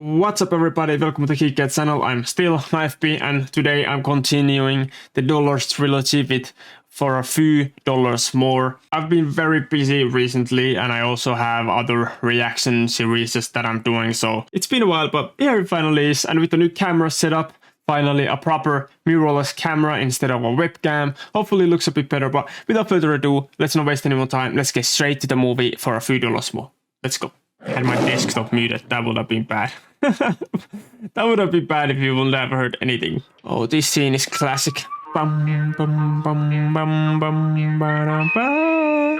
What's up everybody, welcome to the Geekheads channel. I'm still Nyfbie and today I'm continuing the Dollars trilogy with For a Few Dollars More. I've been very busy recently and I also have other reaction series that I'm doing, so it's been a while, but here it finally is, and with the new camera setup, finally a proper mirrorless camera instead of a webcam. Hopefully it looks a bit better, but without further ado, let's not waste any more time. Let's get straight to the movie For a Few Dollars More. Let's go. I had my desktop muted, that would have been bad. That would have been bad if you would never heard anything. Oh, this scene is classic. Bum, bum, bum, bum, bum, ba, ba.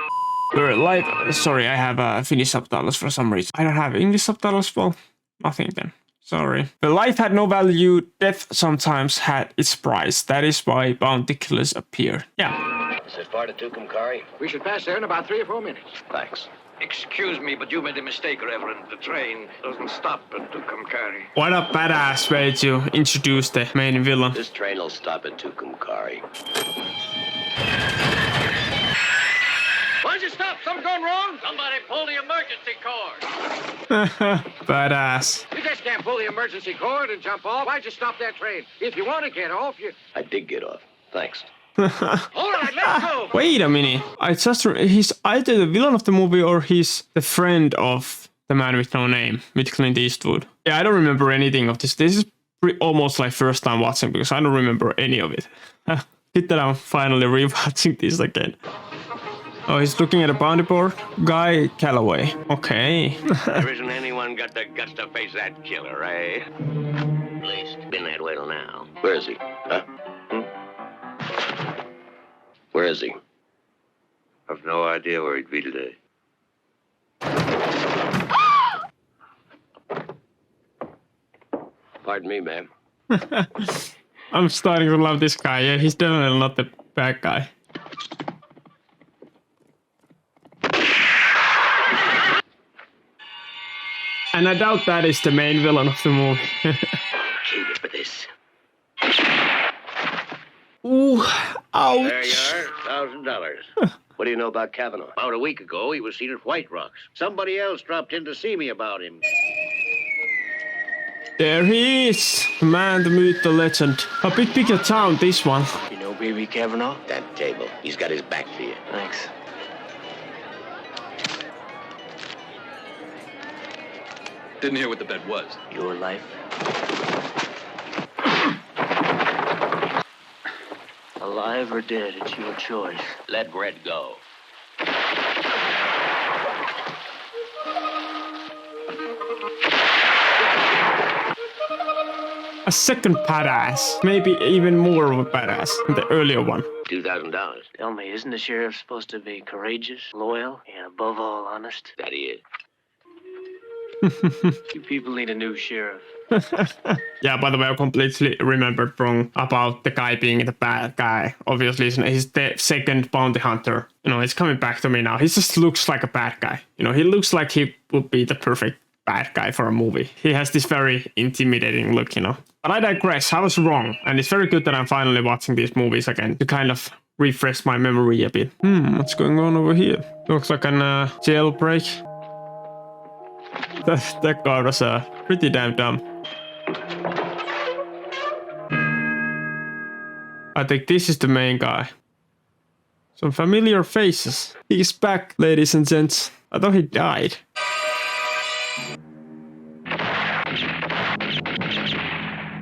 We're live. Sorry, I have Finnish subtitles for some reason. I don't have English subtitles. Well, nothing then. Sorry. The life had no value. Death sometimes had its price. That is why bounty killers appear. Yeah. Is it far to Tucumcari? We should pass there in about 3 or 4 minutes. Thanks. Excuse me, but you made a mistake, Reverend. The train doesn't stop at Tucumcari. What a badass way to introduce the main villain. This train will stop at Tucumcari. Why'd you stop? Something going wrong? Somebody pull the emergency cord. Badass. You just can't pull the emergency cord and jump off. Why'd you stop that train? If you want to get off, you... I did get off. Thanks. All right, let's go. Wait a minute. I just he's either the villain of the movie or he's the friend of the man with no name, with Clint Eastwood. Yeah, I don't remember anything of this. This is almost like first time watching because I don't remember any of it. Good that I'm finally rewatching this again. Oh, he's looking at a bounty board. Guy Calloway. Okay. There isn't anyone got the guts to face that killer, eh? At least been that way till now. Where is he? Huh? Where is he? I've no idea where he'd be today. Pardon me, ma'am. I'm starting to love this guy. Yeah, he's definitely not the bad guy. And I doubt that is the main villain of the movie. Keep it for this. Ooh, ouch. There you are, $1,000. What do you know about Kavanaugh? About a week ago, he was seen at White Rocks. Somebody else dropped in to see me about him. There he is. The man, the myth, the legend. A bit bigger town, this one. You know Baby Kavanaugh? That table. He's got his back to you. Thanks. Didn't hear what the bet was. Your life? Alive or dead, it's your choice. Let Red go. A second badass. Maybe even more of a badass than the earlier one. $2,000. Tell me, isn't the sheriff supposed to be courageous, loyal, and above all honest? That he is. You people need a new sheriff. Yeah, by the way, I completely remembered wrong about the guy being the bad guy. Obviously, he's the second bounty hunter. You know, it's coming back to me now. He just looks like a bad guy. You know, he looks like he would be the perfect bad guy for a movie. He has this very intimidating look, you know. But I digress. I was wrong. And it's very good that I'm finally watching these movies again to kind of refresh my memory a bit. What's going on over here? Looks like an jailbreak. That guy was pretty damn dumb. I think this is the main guy. Some familiar faces. He's back, ladies and gents. I thought he died.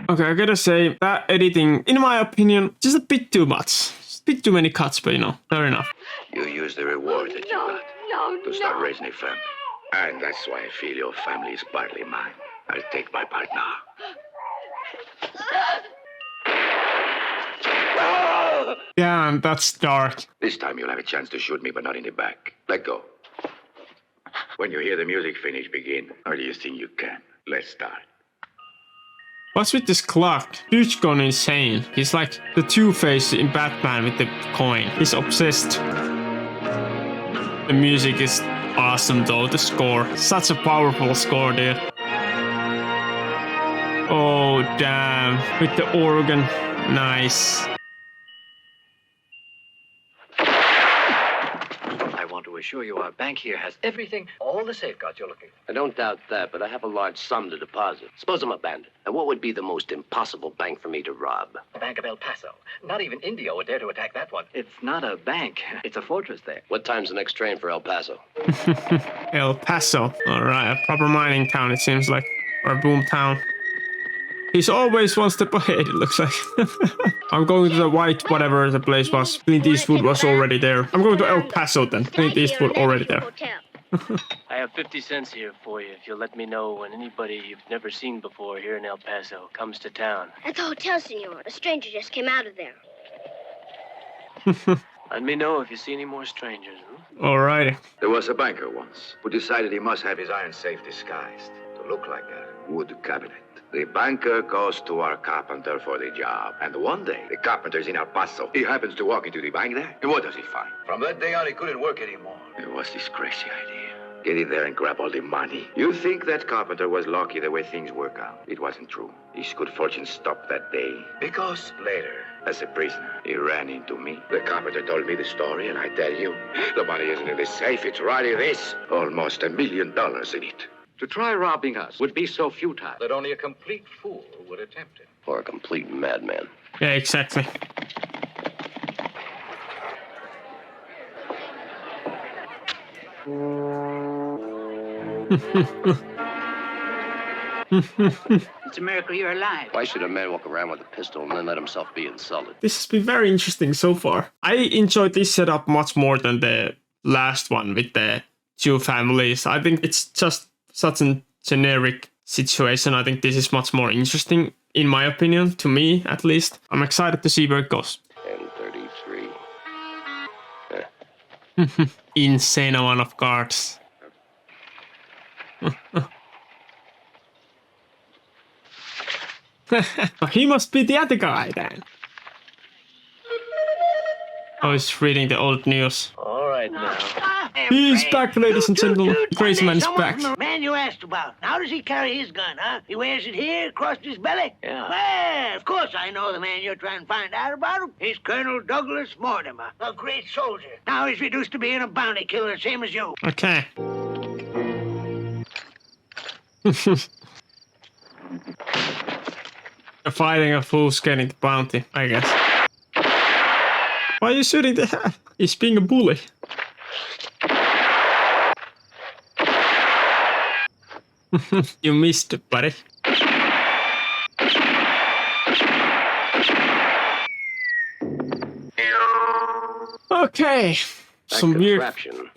Okay, I gotta say, that editing, in my opinion, just a bit too much. Just a bit too many cuts, but you know, fair enough. You use the reward that you got to start raising a family. And that's why I feel your family is partly mine. I'll take my part now. Damn, that's dark. This time you'll have a chance to shoot me, but not in the back. Let go. When you hear the music finish, begin. Or do you think you can? Let's start. What's with this clock? Dude's gone insane. He's like the Two-Face in Batman with the coin. He's obsessed. The music is awesome though, the score. Such a powerful score, dude. Oh, damn. With the organ. Nice. I want to assure assure you our bank here has everything, all the safeguards you're looking for. I don't doubt that, but I have a large sum to deposit. Suppose I'm a bandit. And what would be the most impossible bank for me to rob? The Bank of El Paso. Not even India would dare to attack that one. It's not a bank. It's a fortress there. What time's the next train for El Paso? El Paso. Alright, a proper mining town it seems like. Or a boom town. He's always one step ahead, it looks like. I'm going to the white whatever the place was. Clint Eastwood was already there. I'm going to El Paso then. Clint Eastwood already there. I have 50 cents here for you if you'll let me know when anybody you've never seen before here in El Paso comes to town. At the hotel, senor. A stranger just came out of there. Let me know if you see any more strangers, huh? Alrighty. There was a banker once who decided he must have his iron safe disguised to look like a wood cabinet. The banker goes to our carpenter for the job. And one day, the carpenter's in El Paso. He happens to walk into the bank there. And what does he find? From that day on, he couldn't work anymore. It was this crazy idea. Get in there and grab all the money. You think that carpenter was lucky the way things work out. It wasn't true. His good fortune stopped that day. Because later, as a prisoner, he ran into me. The carpenter told me the story, and I tell you, the money isn't in the safe. It's right in this. Almost $1 million in it. To try robbing us would be so futile that only a complete fool would attempt it. Or a complete madman. Yeah, exactly. It's a miracle you're alive. Why should a man walk around with a pistol and then let himself be insulted? This has been very interesting so far. I enjoyed this setup much more than the last one with the two families. I think it's just such a generic situation. I think this is much more interesting, in my opinion, to me at least. I'm excited to see where it goes. 10:33. Insane amount of cards. He must be the other guy then. Oh, he's reading the old news. All right now. He's back, ladies and gentlemen. Crazy man is back. Man you asked about. How does he carry his gun, huh? He wears it here across his belly? Yeah. Well, of course I know the man you're trying to find out about him. He's Colonel Douglas Mortimer, a great soldier. Now he's reduced to being a bounty killer, same as you. Okay. Fighting a fool's getting the bounty, I guess. Why are you shooting the head? He's being a bully. You missed, buddy. Okay. Some weird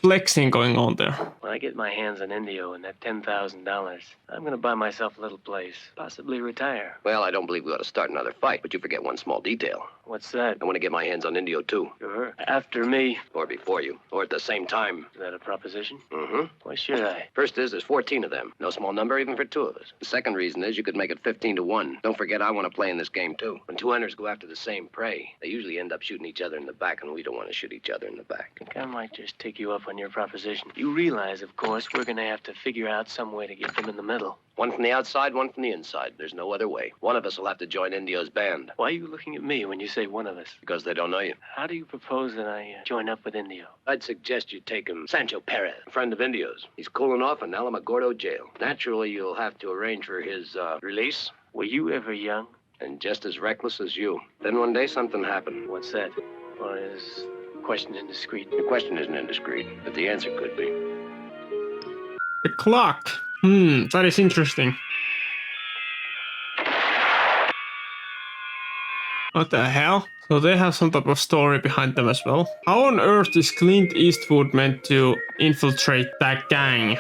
flexing going on there. When I get my hands on Indio and that $10,000, I'm gonna buy myself a little place, possibly retire. Well, I don't believe we ought to start another fight, but you forget one small detail. What's that? I want to get my hands on Indio, too. Sure. After me. Or before you. Or at the same time. Is that a proposition? Mm-hmm. Why should I? First is, there's 14 of them. No small number even for two of us. The second reason is you could make it 15-1. Don't forget, I want to play in this game, too. When two hunters go after the same prey, they usually end up shooting each other in the back, and we don't want to shoot each other in the back. I think I might just take you up on your proposition. You realize, of course, we're gonna have to figure out some way to get them in the middle. One from the outside, one from the inside. There's no other way. One of us will have to join Indio's band. Why are you looking at me when you say one of us? Because they don't know you. How do you propose that I join up with Indio? I'd suggest you take him Sancho Perez, a friend of Indio's. He's cooling off in Alamogordo jail. Naturally, you'll have to arrange for his release. Were you ever young? And just as reckless as you. Then one day something happened. What's that? Or is the question indiscreet? The question isn't indiscreet, but the answer could be. The clock. That is interesting. What the hell? So they have some type of story behind them as well. How on earth is Clint Eastwood meant to infiltrate that gang?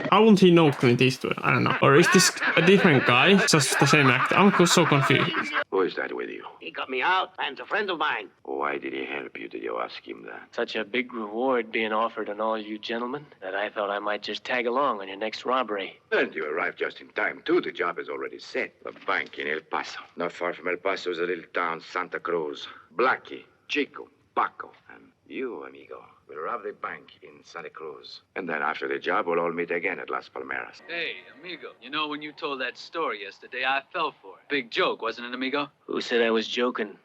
How wouldn't he know Clint Eastwood? I don't know. Or is this a different guy? Just the same actor? I'm so confused. Who is that with you? He got me out, and a friend of mine. Why did he help you? Did you ask him that? Such a big reward being offered on all you gentlemen that I thought I might just tag along on your next robbery. And you arrived just in time, too. The job is already set. The bank in El Paso. Not far from El Paso is a little town, Santa Cruz. Blackie, Chico, Paco, and you, amigo, will rob the bank in Santa Cruz. And then after the job, we'll all meet again at Las Palmeras. Hey, amigo, you know, when you told that story yesterday, I fell for it. Big joke, wasn't it, amigo? Who said I was joking?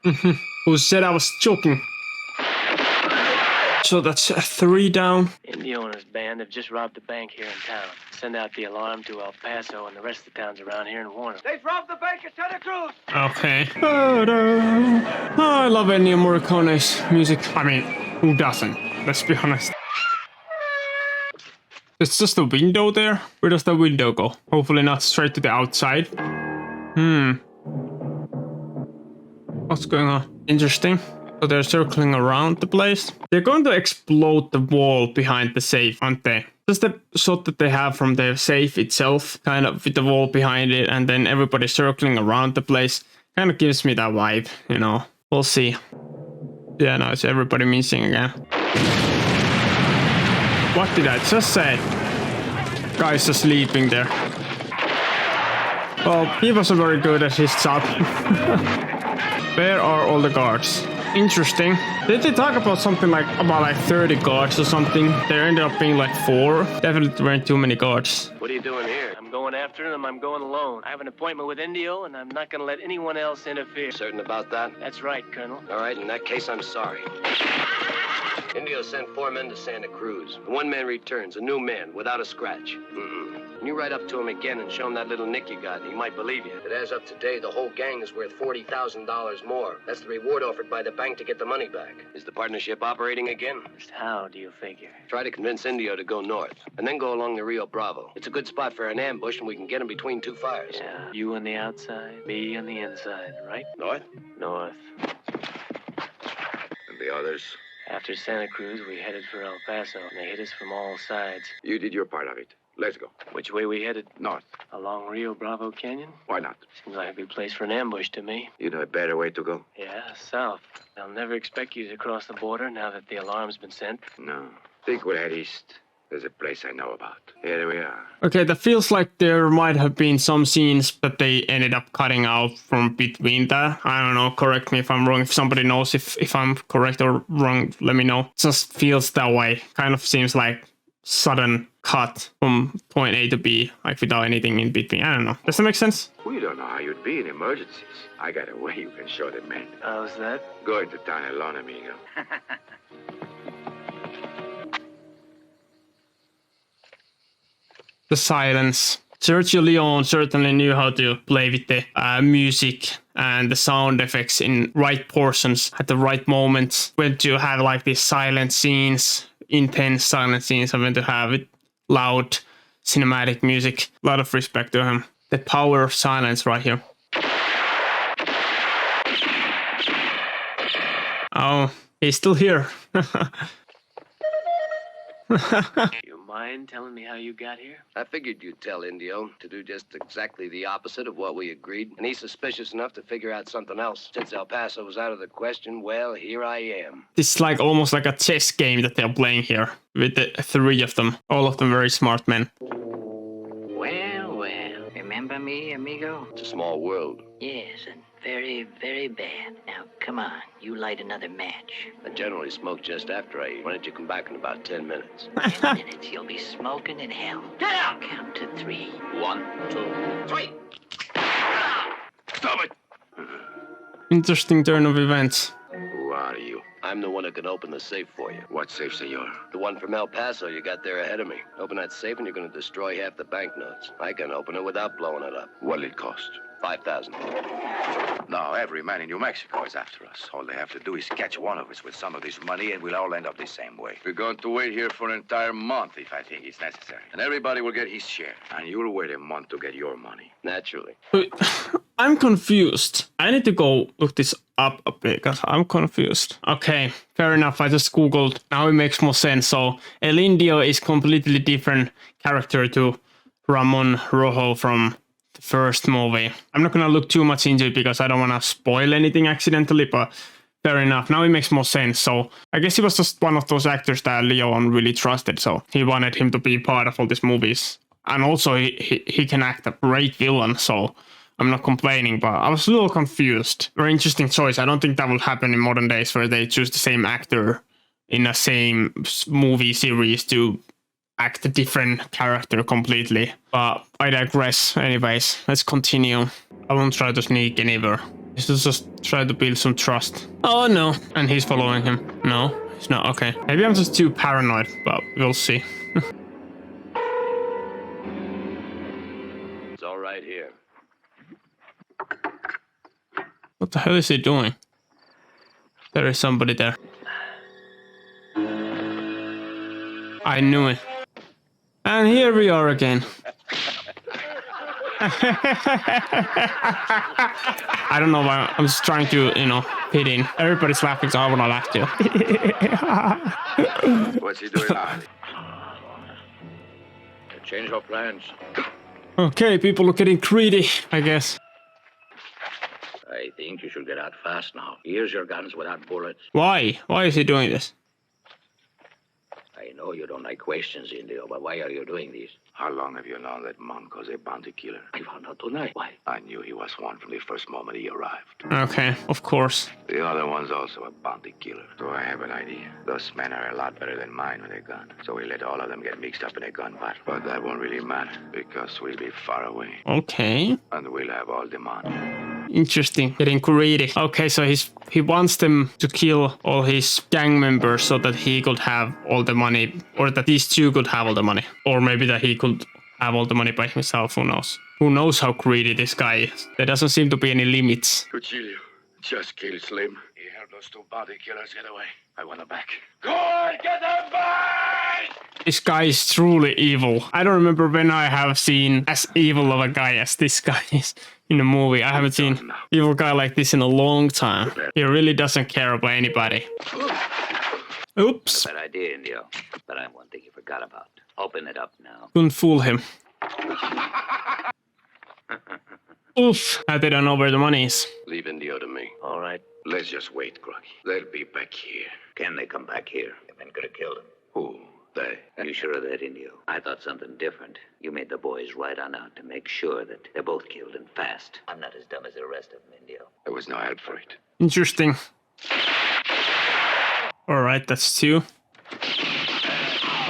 Who said I was joking? So that's 3 down. Indio and his band have just robbed a bank here in town. Send out the alarm to El Paso and the rest of the towns around here and warn them. They've robbed the bank at Santa Cruz. Okay. Oh, I love Ennio Morricone's music. I mean, who doesn't? Let's be honest. It's just a window there. Where does the window go? Hopefully not straight to the outside. What's going on? Interesting. So they're circling around the place. They're going to explode the wall behind the safe, aren't they? Just the shot that they have from the safe itself, kind of with the wall behind it, and then everybody circling around the place. Kind of gives me that vibe, you know. We'll see. Yeah, no, it's everybody missing again. What did I just say? Guy's just sleeping there. Well, he wasn't very good at his job. Where are all the guards? Interesting. Did they talk about something like 30 guards or something? There ended up being like 4. Definitely weren't too many guards. What are you doing here? I'm going after them. I'm going alone. I have an appointment with Indio, and I'm not going to let anyone else interfere. Certain about that? That's right, Colonel. All right, in that case, I'm sorry. Indio sent 4 men to Santa Cruz. 1 man returns, a new man, without a scratch. When you ride up to him again and show him that little nick you got, he might believe you. But as of today, the whole gang is worth $40,000 more. That's the reward offered by the bank to get the money back. Is the partnership operating again? Just how do you figure? Try to convince Indio to go north, and then go along the Rio Bravo. It's a good spot for an ambush, and we can get him between 2 fires. Yeah, you on the outside, me on the inside, right? North? North. And the others? After Santa Cruz, we headed for El Paso, and they hit us from all sides. You did your part of it. Let's go. Which way we headed? North. Along Rio Bravo Canyon? Why not? Seems like a good place for an ambush to me. You know a better way to go? Yeah, south. I'll never expect you to cross the border now that the alarm's been sent. No. Think we'll head east. There's a place I know about. Here we are. Okay, that feels like there might have been some scenes that they ended up cutting out from between that. I don't know, correct me if I'm wrong. If somebody knows if I'm correct or wrong, let me know. It just feels that way. Kind of seems like sudden cut from point A to B, like without anything in between. I don't know. Does that make sense? We don't know how you'd be in emergencies. I got a way you can show the men. How's that? Go into town alone, amigo. The silence. Sergio Leone certainly knew how to play with the music and the sound effects in right portions at the right moments. When to have like these silent scenes, intense silent scenes, and when to have it loud cinematic music. A lot of respect to him. The power of silence right here. Oh, he's still here. You mind telling me how you got here? I figured you'd tell Indio to do just exactly the opposite of what we agreed. And he's suspicious enough to figure out something else. Since El Paso was out of the question, well, here I am. It's like almost like a chess game that they're playing here. With the 3 of them. All of them very smart men. Well, remember me, amigo? It's a small world. Yes, and very, very bad. Now, come on, you light another match. I generally smoke just after I eat. Why don't you come back in about 10 minutes? 10 minutes, you'll be smoking in hell. Get out! Count to 3. 1, 2, 3. Stop it! Interesting turn of events. Who are you? I'm the one who can open the safe for you. What safe, senor? The one from El Paso you got there ahead of me. Open that safe and you're going to destroy half the banknotes. I can open it without blowing it up. What'll it cost? 5,000. Now, every man in New Mexico is after us. All they have to do is catch one of us with some of this money, and we'll all end up the same way. We're going to wait here for an entire month if I think it's necessary. And everybody will get his share. And you'll wait a month to get your money. Naturally. I'm confused. I need to go look this up a bit because I'm confused. Okay, fair enough. I just googled. Now it makes more sense. So El Indio is completely different character to Ramon Rojo from the first movie. I'm not gonna look too much into it because I don't want to spoil anything accidentally, but fair enough. Now it makes more sense. So I guess he was just one of those actors that Leone really trusted. So he wanted him to be part of all these movies. And also he can act a great villain. So I'm not complaining, but I was a little confused. Very interesting choice. I don't think that will happen in modern days where they choose the same actor in the same movie series to act a different character completely. But I digress. Anyways, let's continue. I won't try to sneak anywhere. Let's just try to build some trust. Oh no, and he's following him. No, he's not. Okay, maybe I'm just too paranoid, but we'll see. It's all right here. What the hell is he doing? There is somebody there. I knew it. And here we are again. I don't know why. I'm just trying to, fit in. Everybody's laughing, so I wanna laugh too. What's he doing now? Change our plans. Okay, people are getting greedy, I guess. I think you should get out fast now. Here's your guns without bullets. Why? Why is he doing this? I know you don't like questions, Indio, but why are you doing this? How long have you known that Monco's a bounty killer? I found out tonight. Why? I knew he was one from the first moment he arrived. Okay, of course. The other one's also a bounty killer. So I have an idea. Those men are a lot better than mine with a gun. So we let all of them get mixed up in a gun battle. But that won't really matter, because we'll be far away. Okay. And we'll have all the money. Interesting. Getting greedy. Okay, so he wants them to kill all his gang members so that he could have all the money, or that these two could have all the money, or maybe that he could have all the money by himself. Who knows? Who knows how greedy this guy is? There doesn't seem to be any limits. Cuchillo, just kill Slim. He helped those two bounty killers get away. I want them back. Good, get them back! This guy is truly evil. I don't remember when I have seen as evil of a guy as this guy is in a movie. I haven't seen evil guy like this in a long time. He really doesn't care about anybody. Oops. Bad idea, Indio. But I have one thing you forgot about. Open it up now. Couldn't fool him. Oof. Now they don't know where the money is. Leave Indio to me. All right. Let's just wait, Groggy. They'll be back here. Can they come back here? The men could have killed him. Who? They? You sure of that, Indio? I thought something different. You made the boys ride on out to make sure that they're both killed and fast. I'm not as dumb as the rest of them, Indio. There was no help for it. Interesting. All right, that's two.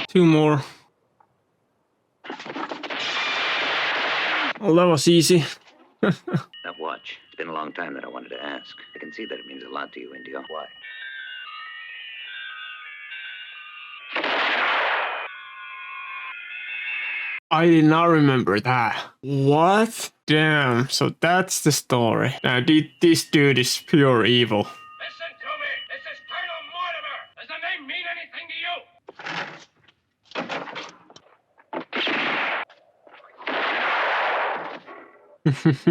Two more. Well, that was easy. Now watch. It's been a long time that I wanted to ask. I can see that it means a lot to you, Indio. Why? I did not remember that. What? Damn, so that's the story. Now, this dude is pure evil. Listen to me. This is Colonel Mortimer. Does the name mean anything to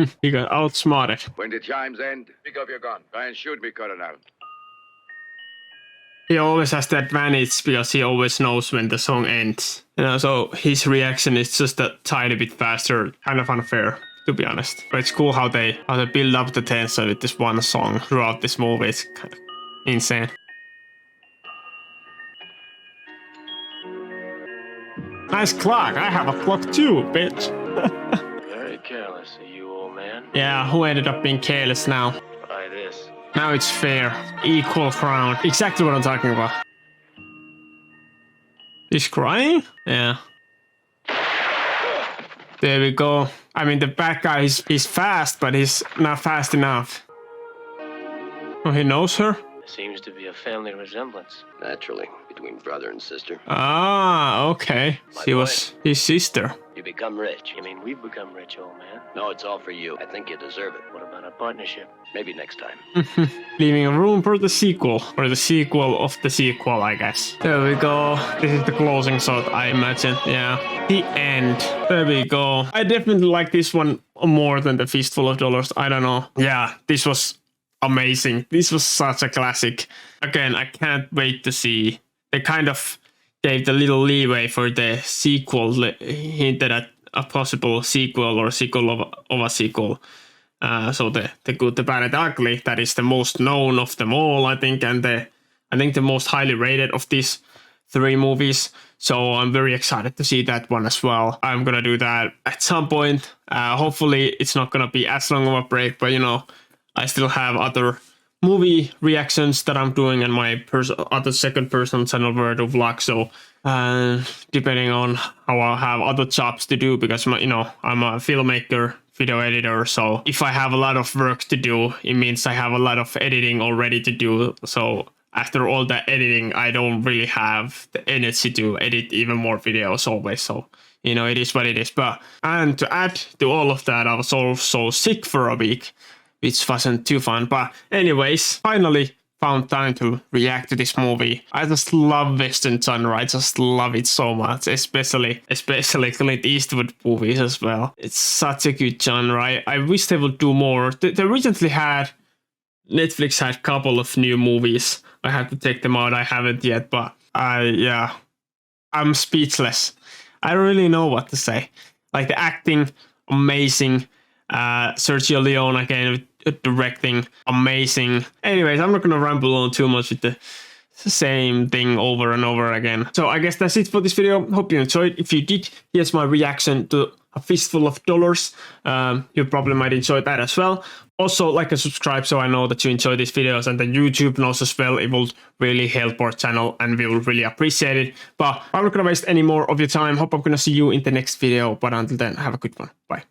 you? He got outsmarted. When the chimes end, pick up your gun. Try and shoot me, Colonel. He always has the advantage because he always knows when the song ends. So his reaction is just a tiny bit faster. Kind of unfair, to be honest. But it's cool how they build up the tension with this one song throughout this movie. It's kind of insane. Nice clock. I have a clock too, bitch. Very careless of you, old man. Yeah, who ended up being careless now? Try this. Now it's fair. Equal crown. Exactly what I'm talking about. He's crying? Yeah. There we go. I mean, the bad guy, he's fast, but he's not fast enough. Oh, he knows her? There seems to be a family resemblance. Naturally, between brother and sister. Ah, okay. She was his sister. You become rich. You mean we've become rich, old man? No, it's all for you. I think you deserve it. What about a partnership? Maybe next time. Leaving room for the sequel. Or the sequel of the sequel, I guess. There we go. This is the closing shot, I imagine. Yeah. The end. There we go. I definitely like this one more than the Fistful of Dollars. I don't know. Yeah, this was amazing. This was such a classic. Again, I can't wait to see. They kind of gave the little leeway for the sequel, hinted at a possible sequel or sequel of a sequel. So the Good, the Bad, and the Ugly, that is the most known of them all, I think, and I think the most highly rated of these three movies. So I'm very excited to see that one as well. I'm gonna do that at some point. Hopefully it's not gonna be as long of a break, but I still have other movie reactions that I'm doing on my other second person channel Word of Vlog. So depending on how I have other jobs to do, because I'm a filmmaker, video editor, so if I have a lot of work to do, it means I have a lot of editing already to do. So after all that editing, I don't really have the energy to edit even more videos always. So it is what it is. And to add to all of that, I was also sick for a week, which wasn't too fun. But anyways, finally found time to react to this movie. I just love Western genre. I just love it so much, especially Clint Eastwood movies as well. It's such a good genre. I wish they would do more. They recently had, Netflix had a couple of new movies. I have to check them out. I haven't yet, but I'm speechless. I don't really know what to say. Like the acting, amazing. Sergio Leone again directing, amazing. Anyways, I'm not gonna ramble on too much with the same thing over and over again. So I guess that's it for this video. Hope you enjoyed. If you did, here's my reaction to A Fistful of Dollars. You probably might enjoy that as well. Also, like and subscribe so I know that you enjoy these videos, and then YouTube knows as well. It will really help our channel and we will really appreciate it. But I'm not gonna waste any more of your time. Hope I'm gonna see you in the next video. But until then, have a good one. Bye.